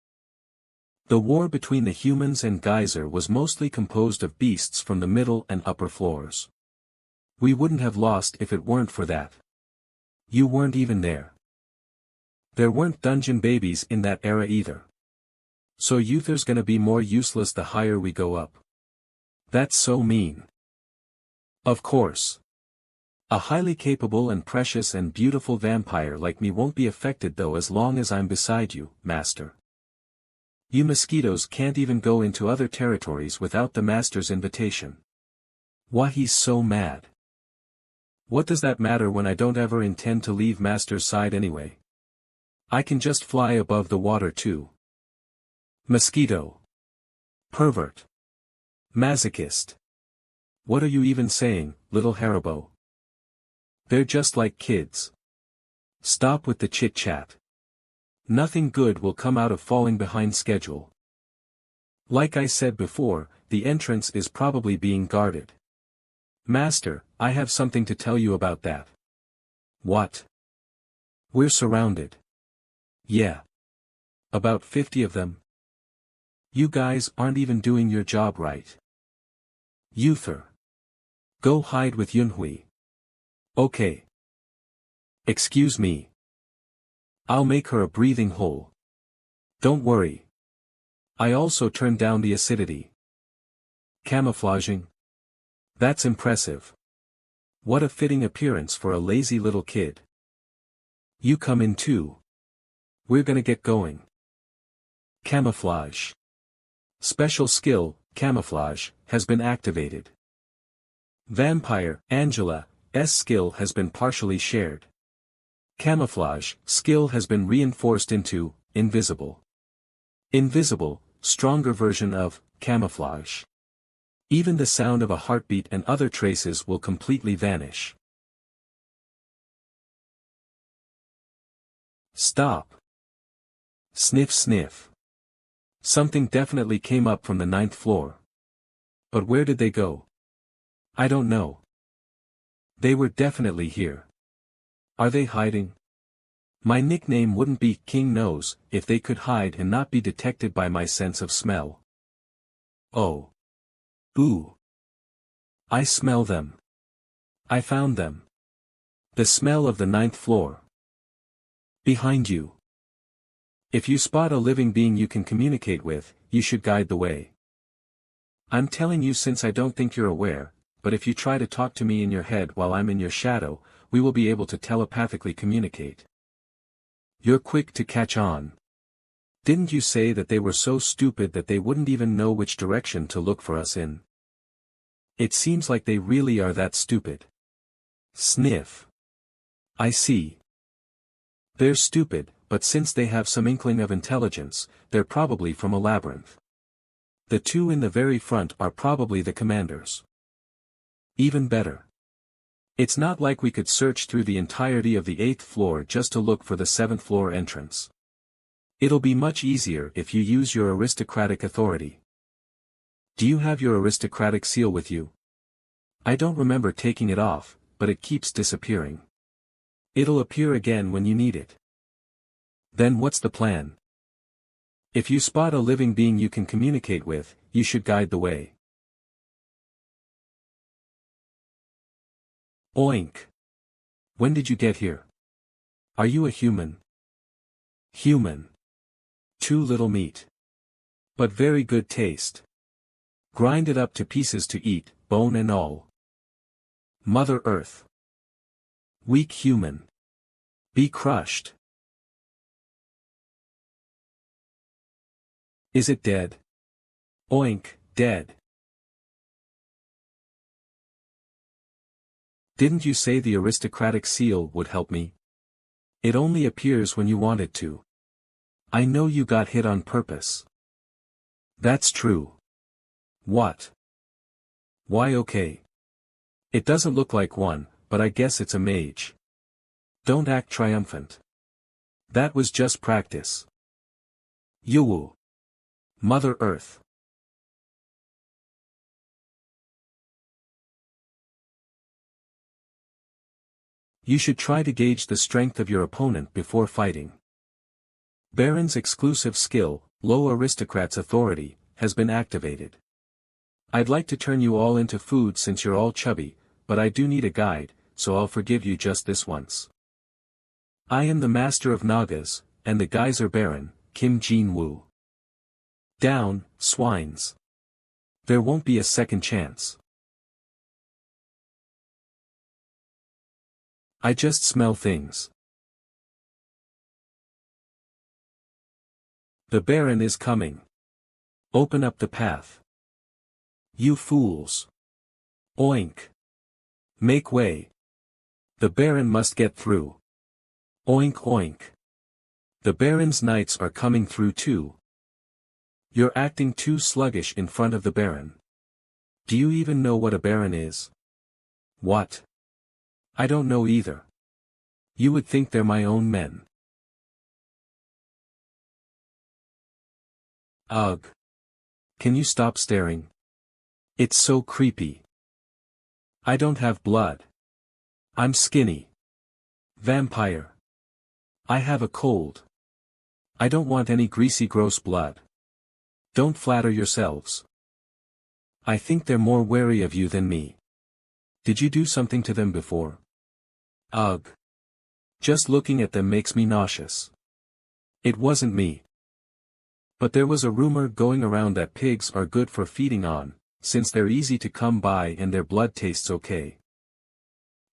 A: The war between the humans and Geyser was mostly composed of beasts from the middle and upper floors. We wouldn't have lost if it weren't for that. You weren't even there. There weren't dungeon babies in that era either. So Uther's gonna be more useless the higher we go up. That's so mean. Of course. A highly capable and precious and beautiful vampire like me won't be affected though as long as I'm beside you, Master. You mosquitoes can't even go into other territories without the Master's invitation. Why he's so mad. What does that matter when I don't ever intend to leave Master's side anyway? I can just fly above the water too. Mosquito. Pervert. Masochist. What are you even saying, little Haribo? They're just like kids. Stop with the chit-chat. Nothing good will come out of falling behind schedule. Like I said before, the entrance is probably being guarded. Master, I have something to tell you about that. What? We're surrounded. Yeah. About 50 of them. You guys aren't even doing your job right. Uther. Go hide with Yunhui. Okay. Excuse me. I'll make her a breathing hole. Don't worry. I also turned down the acidity. Camouflaging? That's impressive. What a fitting appearance for a lazy little kid. You come in too. We're gonna get going. Camouflage. Special skill, camouflage, has been activated. Vampire, Angela's skill has been partially shared. Camouflage, skill has been reinforced into, invisible. Invisible, stronger version of, camouflage. Even the sound of a heartbeat and other traces will completely vanish. Stop. Sniff sniff. Something definitely came up from the 9th floor. But where did they go? I don't know. They were definitely here. Are they hiding? My nickname wouldn't be King Nose if they could hide and not be detected by my sense of smell. Oh. Ooh. I smell them. I found them. The smell of the 9th floor. Behind you. If you spot a living being you can communicate with, you should guide the way. I'm telling you since I don't think you're aware, but if you try to talk to me in your head while I'm in your shadow, we will be able to telepathically communicate. You're quick to catch on. Didn't you say that they were so stupid that they wouldn't even know which direction to look for us in? It seems like they really are that stupid. Sniff. I see. They're stupid, but since they have some inkling of intelligence, they're probably from a labyrinth. The two in the very front are probably the commanders. Even better. It's not like we could search through the entirety of the 8th floor just to look for the 7th floor entrance. It'll be much easier if you use your aristocratic authority. Do you have your aristocratic seal with you? I don't remember taking it off, but it keeps disappearing. It'll appear again when you need it. Then what's the plan? If you spot a living being you can communicate with, you should guide the way. Oink. When did you get here? Are you a human? Human. Too little meat. But very good taste. Grind it up to pieces to eat, bone and all. Mother Earth. Weak human. Be crushed. Is it dead? Oink, dead. Didn't you say the aristocratic seal would help me? It only appears when you want it to. I know you got hit on purpose. That's true. What? Why okay. It doesn't look like one, but I guess it's a mage. Don't act triumphant. That was just practice. Yoo-woo. Mother Earth. You should try to gauge the strength of your opponent before fighting. Baron's exclusive skill, low aristocrat's authority, has been activated. I'd like to turn you all into food since you're all chubby, but I do need a guide, so I'll forgive you just this once. I am the master of Nagas, and the geyser Baron, Kim Jin-woo. Down, swines. There won't be a second chance. I just smell things. The Baron is coming. Open up the path. You fools. Oink. Make way. The Baron must get through. Oink oink. The Baron's knights are coming through too. You're acting too sluggish in front of the Baron. Do you even know what a Baron is? What? I don't know either. You would think they're my own men. Ugh. Can you stop staring? It's so creepy. I don't have blood. I'm skinny. Vampire. I have a cold. I don't want any greasy gross blood. Don't flatter yourselves. I think they're more wary of you than me. Did you do something to them before? Ugh. Just looking at them makes me nauseous. It wasn't me. But there was a rumor going around that pigs are good for feeding on, since they're easy to come by and their blood tastes okay.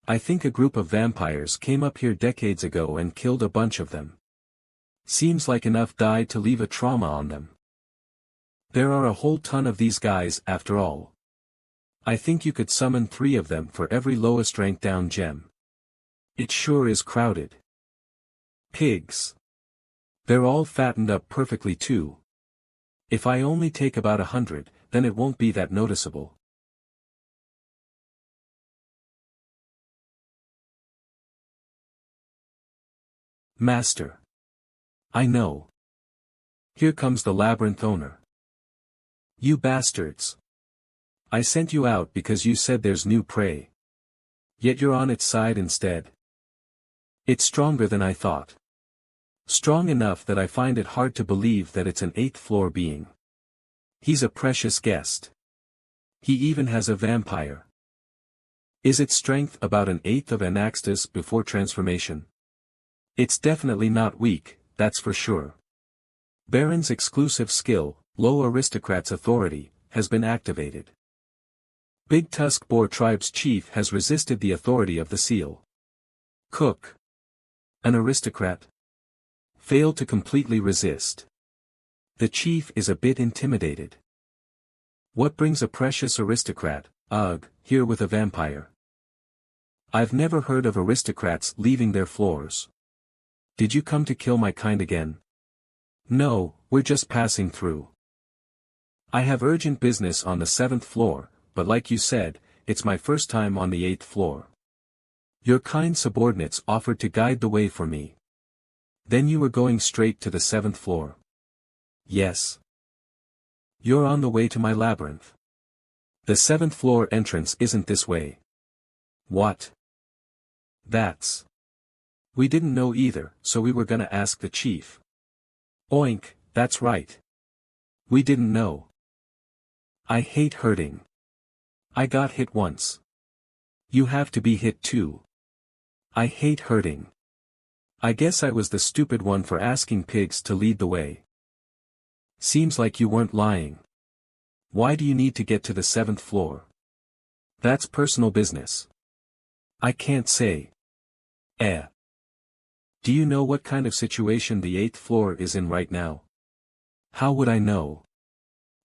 A: I think a group of vampires came up here decades ago and killed a bunch of them. Seems like enough died to leave a trauma on them. There are a whole ton of these guys after all. I think you could summon 3 of them for every lowest rank down gem. It sure is crowded. Pigs. They're all fattened up perfectly too. If I only take about 100, then it won't be that noticeable. Master. I know. Here comes the labyrinth owner. You bastards. I sent you out because you said there's new prey. Yet you're on its side instead. It's stronger than I thought. Strong enough that I find it hard to believe that it's an 8th floor being. He's a precious guest. He even has a vampire. Is its strength about an 1/8 of Anaxtis before transformation? It's definitely not weak, that's for sure. Baron's exclusive skill, low aristocrat's authority, has been activated. Big Tusk Boar Tribe's chief has resisted the authority of the seal. Cook. An aristocrat. Failed to completely resist. The chief is a bit intimidated. What brings a precious aristocrat, here with a vampire? I've never heard of aristocrats leaving their floors. Did you come to kill my kind again? No, we're just passing through. I have urgent business on the 7th floor, but like you said, it's my first time on the 8th floor. Your kind subordinates offered to guide the way for me. Then you were going straight to the 7th floor. Yes. You're on the way to my labyrinth. The 7th floor entrance isn't this way. What? That's. We didn't know either, so we were gonna ask the chief. Oink, that's right. We didn't know. I hate hurting. I got hit once. You have to be hit too. I hate hurting. I guess I was the stupid one for asking pigs to lead the way. Seems like you weren't lying. Why do you need to get to the 7th floor? That's personal business. I can't say. Do you know what kind of situation the 8th floor is in right now? How would I know?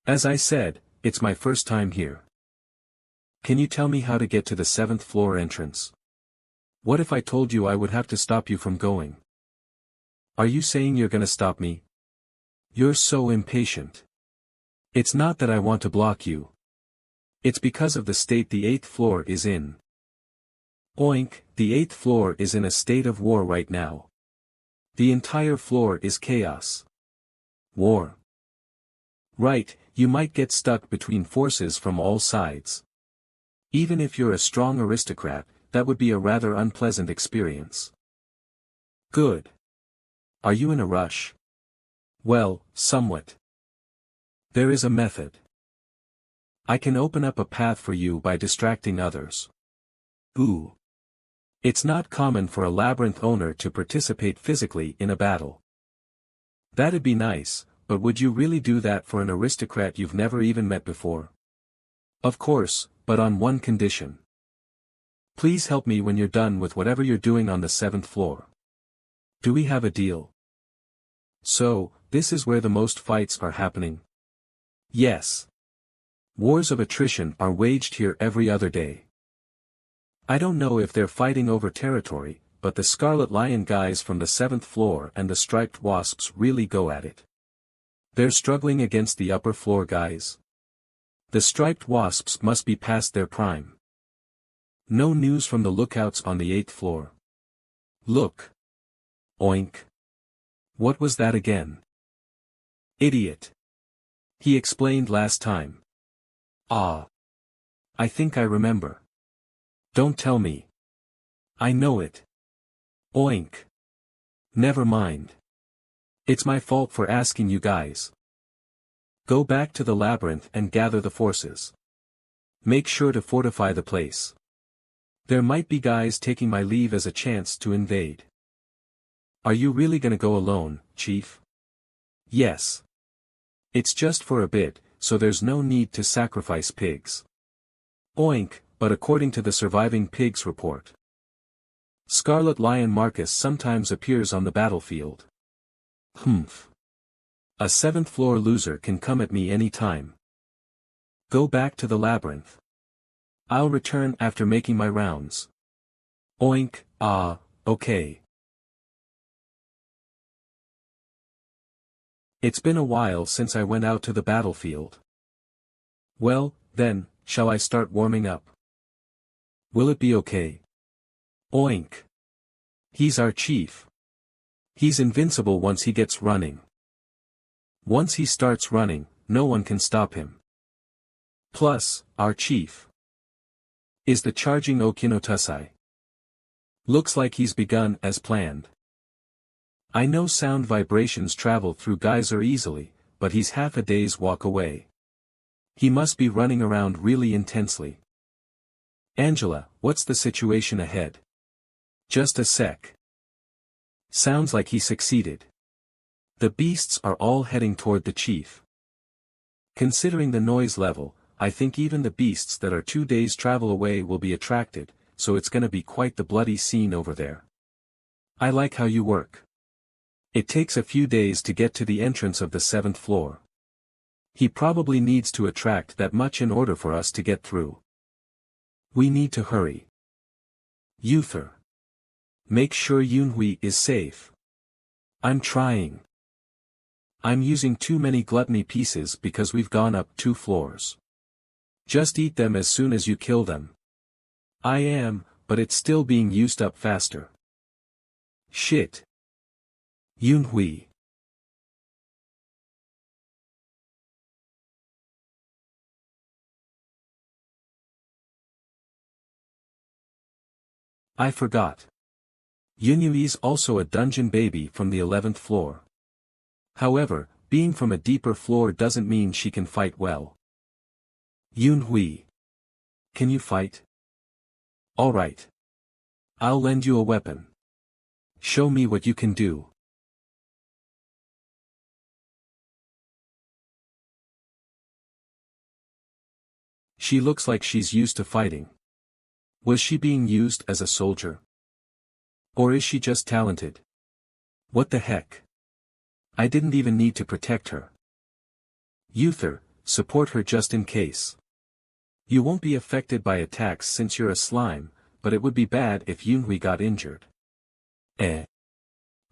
A: As I said, it's my first time here. Can you tell me how to get to the 7th floor entrance? What if I told you I would have to stop you from going? Are you saying you're gonna stop me? You're so impatient. It's not that I want to block you. It's because of the state the 8th floor is in. Oink, the 8th floor is in a state of war right now. The entire floor is chaos. War. Right, you might get stuck between forces from all sides. Even if you're a strong aristocrat, that would be a rather unpleasant experience. Good. Are you in a rush? Well, somewhat. There is a method. I can open up a path for you by distracting others. Ooh. It's not common for a labyrinth owner to participate physically in a battle. That'd be nice, but would you really do that for an aristocrat you've never even met before? Of course, but on one condition. Please help me when you're done with whatever you're doing on the 7th floor. Do we have a deal? So, this is where the most fights are happening? Yes. Wars of attrition are waged here every other day. I don't know if they're fighting over territory, but the Scarlet Lion guys from the 7th floor and the Striped Wasps really go at it. They're struggling against the upper floor guys. The Striped Wasps must be past their prime. No news from the lookouts on the 8th floor. Look. Oink. What was that again? Idiot. He explained last time. Ah. I think I remember. Don't tell me. I know it. Oink. Never mind. It's my fault for asking you guys. Go back to the labyrinth and gather the forces. Make sure to fortify the place. There might be guys taking my leave as a chance to invade. Are you really gonna go alone, Chief? Yes. It's just for a bit, so there's no need to sacrifice pigs. Oink, but according to the surviving pigs report, Scarlet Lion Marcus sometimes appears on the battlefield. Humph. A 7th floor loser can come at me any time. Go back to the labyrinth. I'll return after making my rounds. Oink, okay. It's been a while since I went out to the battlefield. Well, then, shall I start warming up? Will it be okay? Oink. He's our chief. He's invincible once he gets running. Once he starts running, no one can stop him. Plus, our chief is the charging Okinotasai. Looks like he's begun as planned. I know sound vibrations travel through geyser easily, but he's half a day's walk away. He must be running around really intensely. Angela, what's the situation ahead? Just a sec. Sounds like he succeeded. The beasts are all heading toward the chief. Considering the noise level, I think even the beasts that are 2 days travel away will be attracted, so it's gonna be quite the bloody scene over there. I like how you work. It takes a few days to get to the entrance of the 7th floor. He probably needs to attract that much in order for us to get through. We need to hurry. Uther. Make sure Yunhui is safe. I'm trying. I'm using too many gluttony pieces because we've gone up 2 floors. Just eat them as soon as you kill them. I am, but it's still being used up faster. Shit. Yunhui. I forgot. Yunyui's also a dungeon baby from the 11th floor. However, being from a deeper floor doesn't mean she can fight well. Yunhui. Can you fight? Alright. I'll lend you a weapon. Show me what you can do. She looks like she's used to fighting. Was she being used as a soldier? Or is she just talented? What the heck? I didn't even need to protect her. Uther, support her just in case. You won't be affected by attacks since you're a slime, but it would be bad if Yunhui got injured.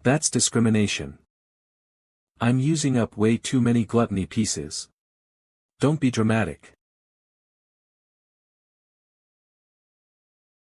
A: That's discrimination. I'm using up way too many gluttony pieces. Don't be dramatic.